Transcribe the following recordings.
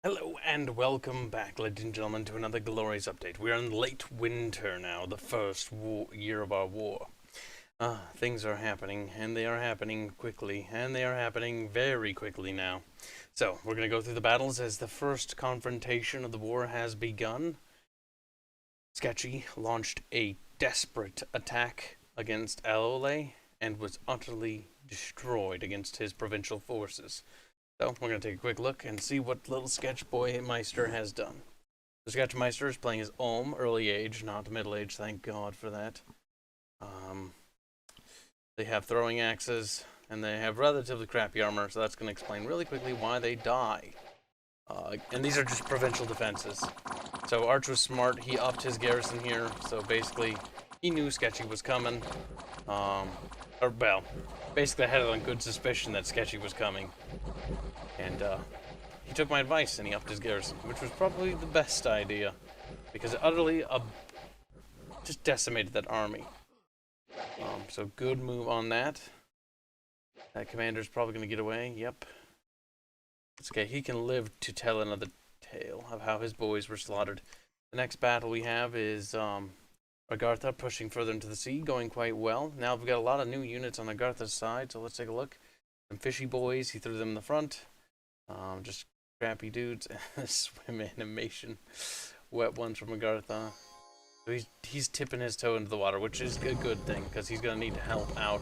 Hello and welcome back, ladies and gentlemen, to another glorious update. We are in late winter now, the first year of our war. Things are happening, and they are happening quickly, and they are happening very quickly now. So, we're going to go through the battles as the first confrontation of the war has begun. Sketchy launched a desperate attack against Alole and was utterly destroyed against his provincial forces. So, we're going to take a quick look and see what little Sketch Boy Meister has done. The Sketch Meister is playing his Ulm, early age, not middle age, thank God for that. They have throwing axes, and they have relatively crappy armor, so that's going to explain really quickly why they die. And these are just provincial defenses. So Arch was smart, he upped his garrison here, so basically, he knew Sketchy was coming. Basically I had it on good suspicion that Sketchy was coming. And he took my advice and he upped his garrison, which was probably the best idea, because it utterly just decimated that army. So good move on that. That commander's probably going to get away. Yep. It's okay. He can live to tell another tale of how his boys were slaughtered. The next battle we have is Agartha pushing further into the sea, going quite well. Now we've got a lot of new units on Agartha's side, so let's take a look. Some fishy boys. He threw them in the front. Just crappy dudes. Swim animation. Wet ones from Agartha. So he's tipping his toe into the water, which is a good thing, because he's going to need to help out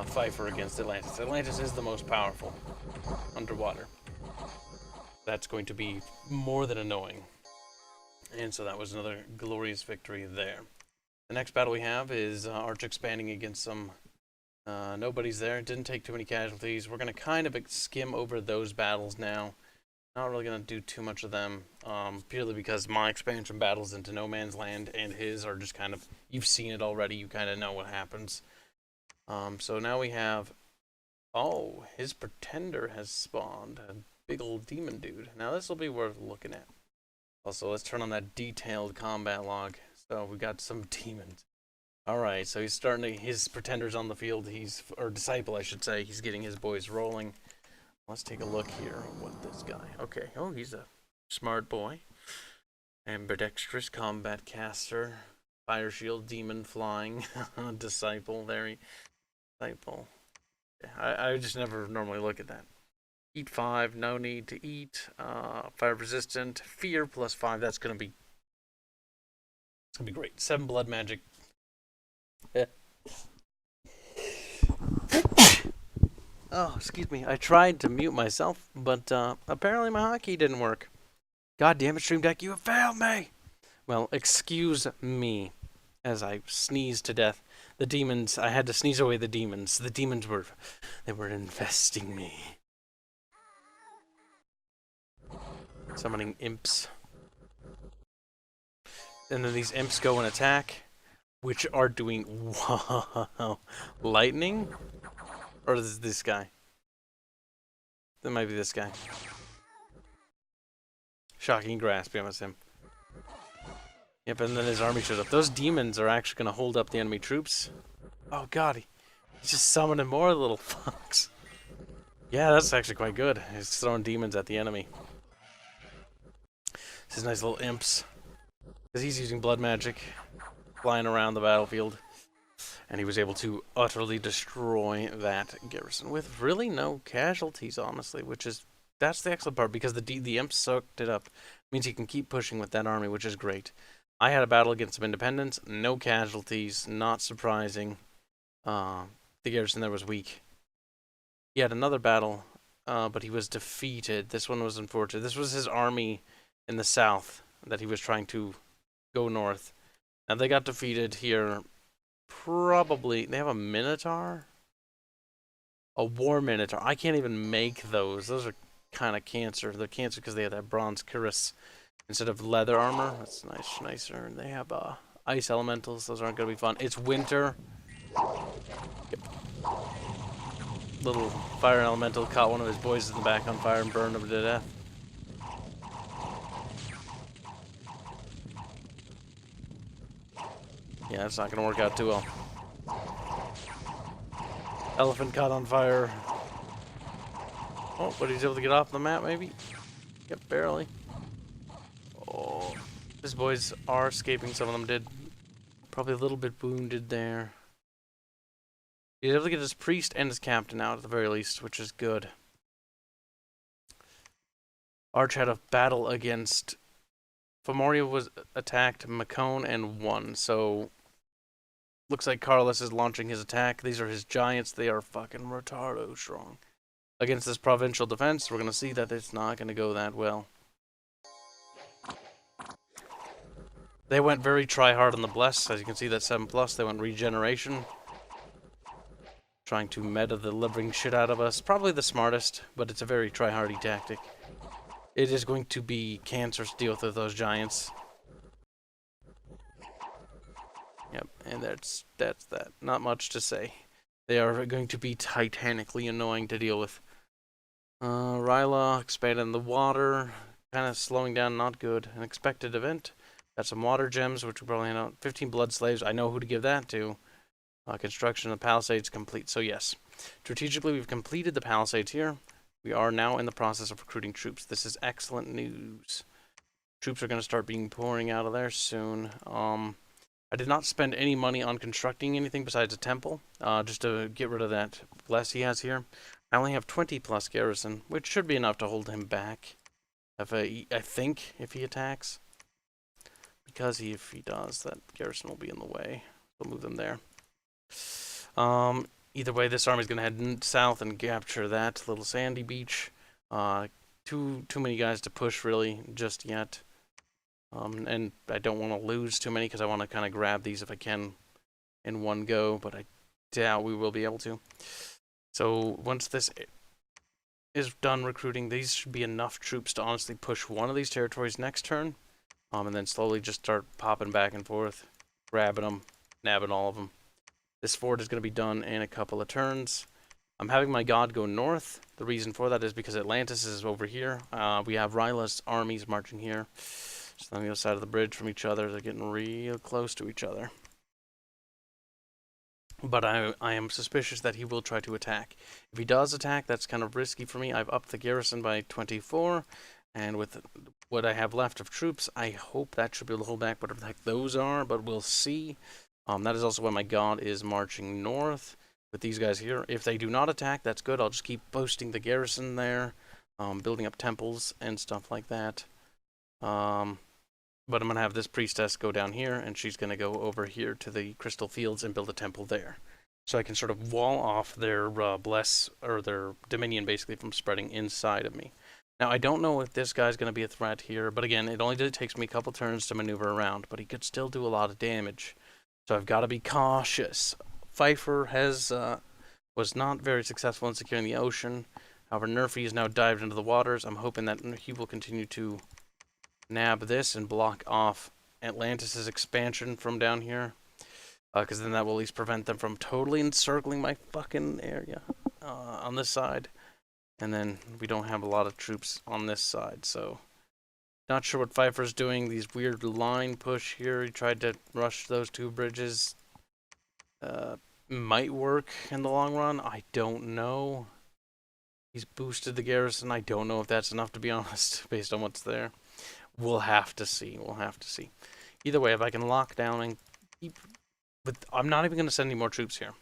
Pfeiffer against Atlantis. Atlantis is the most powerful underwater. That's going to be more than annoying. And so that was another glorious victory there. The next battle we have is Arch expanding against some nobody's there. It didn't take too many casualties. We're going to kind of skim over those battles now. Not really going to do too much of them, purely because my expansion battles into No Man's Land and his are just kind of, you've seen it already, you kind of know what happens. So now we have, his pretender has spawned, a big old demon dude. Now this will be worth looking at. Also, let's turn on that detailed combat log. So we got some demons. Alright, so he's starting to, his pretender's on the field, or disciple I should say, he's getting his boys rolling. Let's take a look here at what this guy. Okay, he's a smart boy. Ambidextrous combat caster. Fire shield, demon flying. Disciple, disciple. I just never normally look at that. Eat 5, no need to eat. Fire resistant, fear +5. That's gonna be great. 7 blood magic. Oh, excuse me. I tried to mute myself, but apparently my hotkey didn't work. God damn it, Stream Deck, you have failed me! Well, excuse me as I sneezed to death. The demons, I had to sneeze away the demons. The demons were infesting me. Summoning imps. And then these imps go and attack, which are doing, wow, lightning? Or is this guy? That might be this guy. Shocking grasp, yeah, that's him. Yep, and then his army shows up. Those demons are actually going to hold up the enemy troops. Oh god, he's just summoning more little fucks. Yeah, that's actually quite good. He's throwing demons at the enemy. This is nice little imps. Because he's using blood magic, flying around the battlefield. And he was able to utterly destroy that garrison with really no casualties, honestly, that's the excellent part, because the imps soaked it up. It means he can keep pushing with that army, which is great. I had a battle against some independents, no casualties, not surprising. The garrison there was weak. He had another battle, but he was defeated. This one was unfortunate. This was his army in the south that he was trying to go north. Now they got defeated here. Probably, they have a Minotaur? A War Minotaur. I can't even make those. Those are kind of cancer. They're cancer because they have that bronze cuirass instead of leather armor. That's nicer. And they have ice elementals. Those aren't going to be fun. It's winter. Yep. Little fire elemental caught one of his boys in the back on fire and burned him to death. Yeah, it's not going to work out too well. Elephant caught on fire. Oh, but he's able to get off the map, maybe? Yep, barely. Oh, his boys are escaping. Some of them did. Probably a little bit wounded there. He's able to get his priest and his captain out at the very least, which is good. Arch had a battle against... Femoria was attacked, Macone, and won. So, looks like Carlos is launching his attack. These are his giants. They are fucking retardo strong. Against this provincial defense, we're going to see that it's not going to go that well. They went very try-hard on the Bless. As you can see, that 7+, they went Regeneration. Trying to meta the living shit out of us. Probably the smartest, but it's a very try-hardy tactic. It is going to be cancerous to deal with those giants. Yep, and that's that. Not much to say. They are going to be titanically annoying to deal with. Ryla expanding the water. Kind of slowing down, not good. An expected event. Got some water gems, which we probably hand out. 15 blood slaves. I know who to give that to. Construction of the palisades complete. So yes, strategically we've completed the palisades here. We are now in the process of recruiting troops. This is excellent news. Troops are going to start being pouring out of there soon. I did not spend any money on constructing anything besides a temple, just to get rid of that bless he has here. I only have 20+ garrison, which should be enough to hold him back. I think if he attacks, because if he does, that garrison will be in the way. We'll move them there. Either way, this army is going to head south and capture that little sandy beach. Too many guys to push really just yet. And I don't want to lose too many because I want to kind of grab these if I can in one go, but I doubt we will be able to. So once this is done recruiting, these should be enough troops to honestly push one of these territories next turn, and then slowly just start popping back and forth, grabbing them, nabbing all of them. This fort is going to be done in a couple of turns. I'm having my god go north. The reason for that is because Atlantis is over here. We have Ryla's armies marching here. Just on the other side of the bridge from each other. They're getting real close to each other. But I am suspicious that he will try to attack. If he does attack, that's kind of risky for me. I've upped the garrison by 24. And with what I have left of troops, I hope that should be able to hold back whatever the heck those are. But we'll see. That is also why my god is marching north with these guys here. If they do not attack, that's good. I'll just keep boosting the garrison there, building up temples and stuff like that. But I'm going to have this priestess go down here, and she's going to go over here to the crystal fields and build a temple there. So I can sort of wall off their their dominion basically from spreading inside of me. Now, I don't know if this guy's going to be a threat here, but again, it only takes me a couple turns to maneuver around, but he could still do a lot of damage. So I've got to be cautious. Pfeiffer was not very successful in securing the ocean. However, Nerfy has now dived into the waters. I'm hoping that he will continue to nab this and block off Atlantis' expansion from down here. Because then that will at least prevent them from totally encircling my fucking area on this side. And then we don't have a lot of troops on this side, so... Not sure what Pfeiffer's doing. These weird line push here. He tried to rush those two bridges. Might work in the long run. I don't know. He's boosted the garrison. I don't know if that's enough, to be honest, based on what's there. We'll have to see. We'll have to see. Either way, if I can lock down and keep... But I'm not even going to send any more troops here.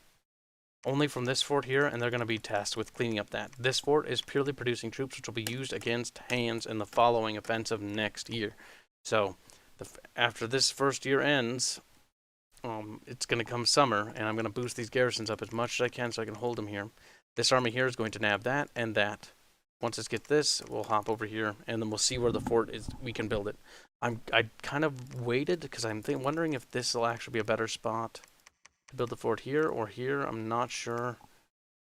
Only from this fort here, and they're going to be tasked with cleaning up that. This fort is purely producing troops, which will be used against Hands in the following offensive next year. So, after this first year ends, it's going to come summer, and I'm going to boost these garrisons up as much as I can so I can hold them here. This army here is going to nab that and that. Once it gets this, we'll hop over here, and then we'll see where the fort is. We can build it. I kind of waited, because I'm wondering if this will actually be a better spot. Build the fort here or here. I'm not sure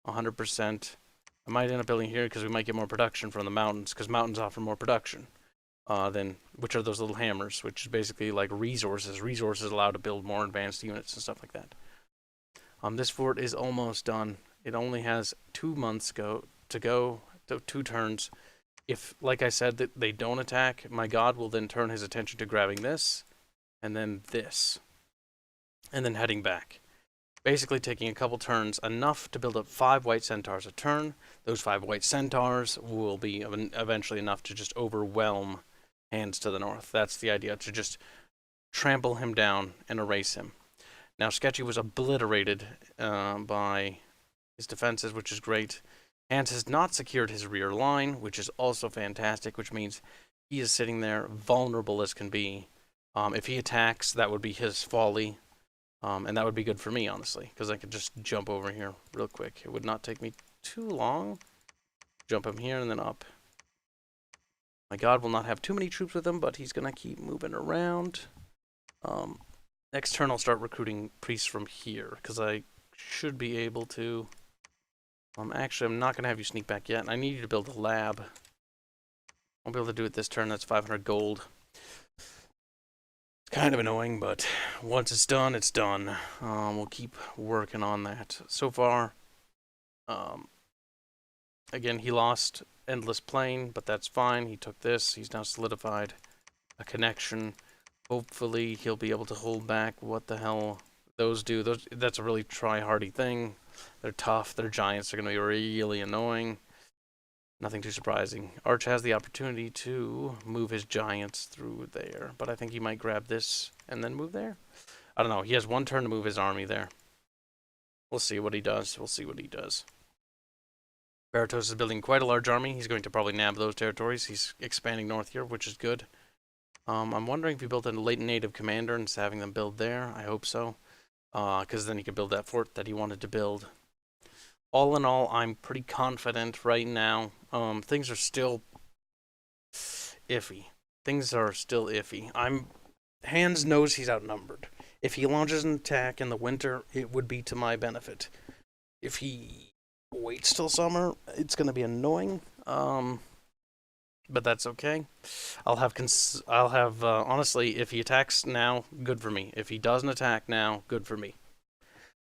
100%. I might end up building here because we might get more production from the mountains, because mountains offer more production than, which are those little hammers, which is basically like resources. Resources allow to build more advanced units and stuff like that. This fort is almost done. It only has 2 months to go, 2 turns. If, like I said, that they don't attack, my god will then turn his attention to grabbing this, and then this. And then heading back. basically taking a couple turns, enough to build up 5 white centaurs a turn. Those 5 white centaurs will be eventually enough to just overwhelm Hands to the north. That's the idea, to just trample him down and erase him. Now, Sketchy was obliterated by his defenses, which is great. Hands has not secured his rear line, which is also fantastic, which means he is sitting there vulnerable as can be. If he attacks, that would be his folly. And that would be good for me, honestly, because I could just jump over here real quick. It would not take me too long. Jump him here and then up. My god will not have too many troops with him, but he's going to keep moving around. Next turn I'll start recruiting priests from here, because I should be able to... actually, I'm not going to have you sneak back yet. I need you to build a lab. Won't be able to do it this turn. That's 500 gold. Kind of annoying, but once it's done, it's done. We'll keep working on that. So far, again, he lost Endless Plain, but that's fine. He took this. He's now solidified a connection. Hopefully, he'll be able to hold back what the hell those do. That's a really try-hardy thing. They're tough. They're giants. They're going to be really annoying. Nothing too surprising. Arch has the opportunity to move his giants through there, but I think he might grab this and then move there. I don't know. He has one turn to move his army there. We'll see what he does. We'll see what he does. Baratos is building quite a large army. He's going to probably nab those territories. He's expanding north here, which is good. I'm wondering if he built a late native commander and having them build there. I hope so, because then he could build that fort that he wanted to build. All in all, I'm pretty confident right now. Things are still iffy. Hands knows he's outnumbered. If he launches an attack in the winter, it would be to my benefit. If he waits till summer, it's going to be annoying. But that's okay. Honestly, if he attacks now, good for me. If he doesn't attack now, good for me.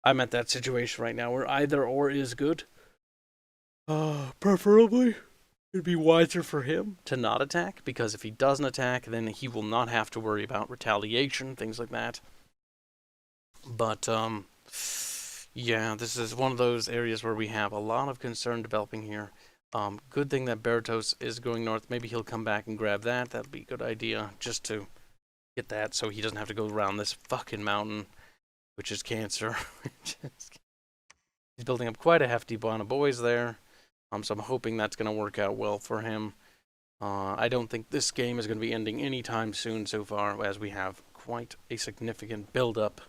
I'm at that situation right now where either or is good. Preferably, it'd be wiser for him to not attack, because if he doesn't attack, then he will not have to worry about retaliation, things like that. But, yeah, this is one of those areas where we have a lot of concern developing here. Good thing that Baratos is going north. Maybe he'll come back and grab that. That'd be a good idea, just to get that so he doesn't have to go around this fucking mountain, which is cancer. He's building up quite a hefty amount of boys there. So I'm hoping that's going to work out well for him. I don't think this game is going to be ending anytime soon so far, as we have quite a significant build-up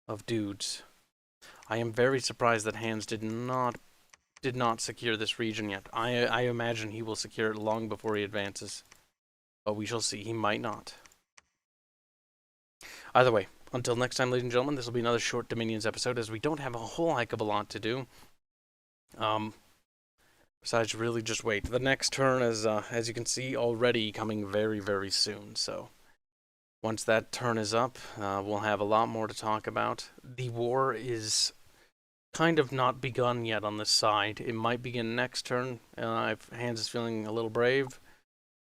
of dudes. I am very surprised that Hands did not secure this region yet. I imagine he will secure it long before he advances. But we shall see. He might not. Either way, until next time, ladies and gentlemen, this will be another short Dominions episode, as we don't have a whole heck of a lot to do. Besides, really just wait. The next turn is, as you can see, already coming very, very soon. So, once that turn is up, we'll have a lot more to talk about. The war is kind of not begun yet on this side. It might begin next turn. If Hands is feeling a little brave,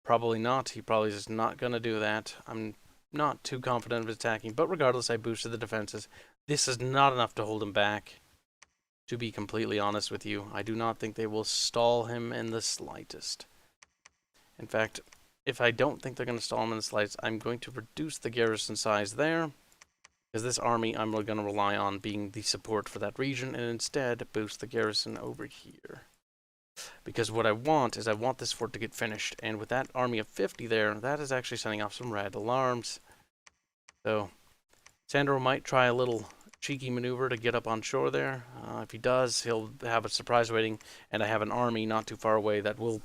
probably not. He probably is not going to do that. I'm not too confident of attacking, but regardless, I boosted the defenses. This is not enough to hold him back. To be completely honest with you, I do not think they will stall him in the slightest. In fact, if I don't think they're going to stall him in the slightest, I'm going to reduce the garrison size there, because this army I'm going to rely on being the support for that region, and instead boost the garrison over here. Because what I want is I want this fort to get finished, and with that army of 50 there, that is actually sending off some red alarms. So, Sandro might try a little cheeky maneuver to get up on shore there. If he does, he'll have a surprise waiting, and I have an army not too far away that will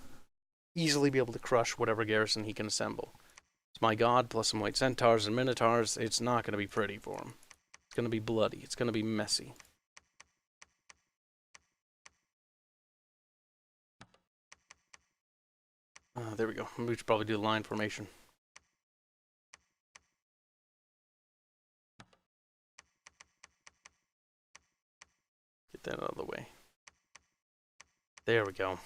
easily be able to crush whatever garrison he can assemble. It's my god, plus some white centaurs and minotaurs. It's not going to be pretty for him. It's going to be bloody. It's going to be messy. There we go. We should probably do line formation. Get that out of the way. There we go.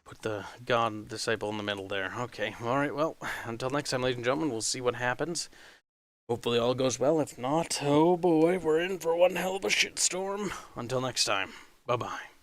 Put the God Disciple in the middle there. Okay, alright, well, until next time, ladies and gentlemen, we'll see what happens. Hopefully all goes well. If not, oh boy, we're in for one hell of a shitstorm. Until next time, bye-bye.